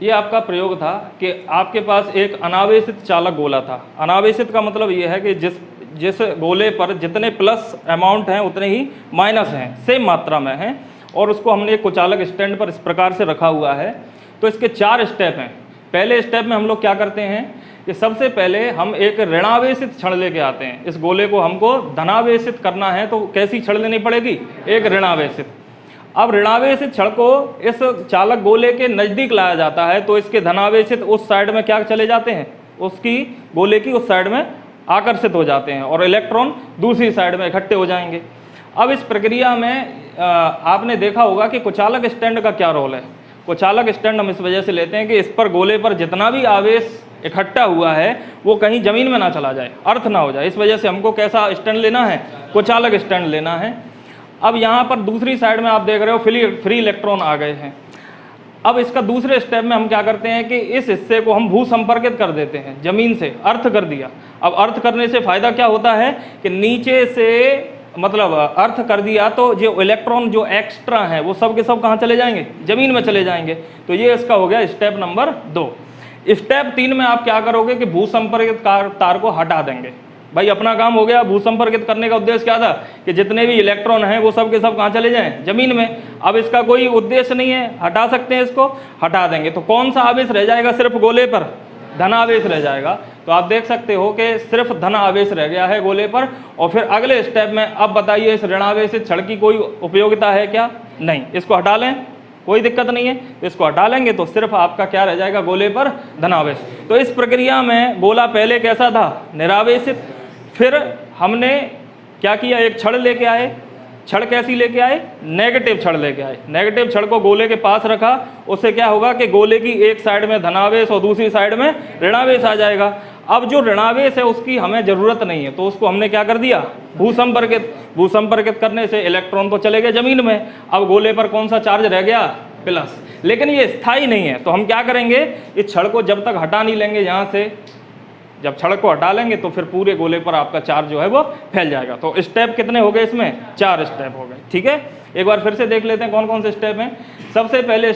ये आपका प्रयोग था कि आपके पास एक अनावेशित चालक गोला था। अनावेशित का मतलब ये है कि जिस गोले पर जितने प्लस अमाउंट हैं उतने ही माइनस हैं, सेम मात्रा में हैं, और उसको हमने एक कुचालक स्टैंड पर इस प्रकार से रखा हुआ है। तो इसके 4 स्टेप हैं। पहले स्टेप में हम लोग क्या करते हैं कि सबसे पहले हम एक ऋणावेशित छड़ लेके आते हैं। इस गोले को हमको धनावेशित करना है, तो कैसी छड़ लेनी पड़ेगी? एक ऋणावेशित। अब ऋणावेशित छड़ को इस चालक गोले के नज़दीक लाया जाता है, तो इसके धनावेशित उस साइड में क्या चले जाते हैं, उसकी गोले की उस साइड में आकर्षित हो जाते हैं, और इलेक्ट्रॉन दूसरी साइड में इकट्ठे हो जाएंगे। अब इस प्रक्रिया में आपने देखा होगा कि कुचालक स्टैंड का क्या रोल है। कुचालक स्टैंड हम इस वजह से लेते हैं कि इस पर गोले पर जितना भी आवेश इकट्ठा हुआ है वो कहीं जमीन में ना चला जाए, अर्थ ना हो जाए। इस वजह से हमको कैसा स्टैंड लेना है? कुचालक स्टैंड लेना है। अब यहाँ पर दूसरी साइड में आप देख रहे हो फ्री इलेक्ट्रॉन आ गए हैं। अब इसका दूसरे स्टेप में हम क्या करते हैं कि इस हिस्से को हम भू संपर्कित कर देते हैं, जमीन से अर्थ कर दिया। अब अर्थ करने से फायदा क्या होता है कि नीचे से मतलब अर्थ कर दिया तो जो इलेक्ट्रॉन जो एक्स्ट्रा है वो सब के सब कहाँ चले जाएंगे? जमीन में चले जाएंगे। तो ये इसका हो गया स्टेप नंबर 2। स्टेप 3 में आप क्या करोगे कि भू संपर्कित तार को हटा देंगे। भाई अपना काम हो गया। भू संपर्कित करने का उद्देश्य क्या था कि जितने भी इलेक्ट्रॉन हैं वो सब के सब कहाँ चले जाएं? जमीन में। अब इसका कोई उद्देश्य नहीं है, हटा सकते हैं, इसको हटा देंगे। तो कौन सा आवेश रह जाएगा? सिर्फ गोले पर धनावेश रह जाएगा। तो आप देख सकते हो कि सिर्फ धन आवेश रह गया है गोले पर। और फिर अगले स्टेप में अब बताइए इस ऋणावेशित छड़ की कोई उपयोगिता है क्या? नहीं। इसको हटा लें, कोई दिक्कत नहीं है। तो इसको हटा लेंगे तो सिर्फ आपका क्या रह जाएगा? गोले पर धनावेश। तो इस प्रक्रिया में गोला पहले कैसा था? निरावेशित। फिर हमने क्या किया? एक छड़ लेके आए। छड़ कैसी लेके आए? नेगेटिव छड़ लेके आए। नेगेटिव छड़ को गोले के पास रखा। उससे क्या होगा कि गोले की एक साइड में धनावेश और दूसरी साइड में ऋणावेश आ जाएगा। अब जो ऋणावेश है उसकी हमें ज़रूरत नहीं है, तो उसको हमने क्या कर दिया? भू संपर्कित। भू संपर्कित करने से इलेक्ट्रॉन तो चले गए जमीन में। अब गोले पर कौन सा चार्ज रह गया? प्लस। लेकिन ये स्थायी नहीं है, तो हम क्या करेंगे? इस छड़ को जब तक हटा नहीं लेंगे यहाँ से, जब छड़ को हटा लेंगे तो फिर पूरे गोले पर आपका चार्ज जो है वो फैल जाएगा। तो स्टेप कितने हो गए इसमें? 4 स्टेप हो गए। ठीक है, एक बार फिर से देख लेते हैं कौन कौन से स्टेप हैं। सबसे पहले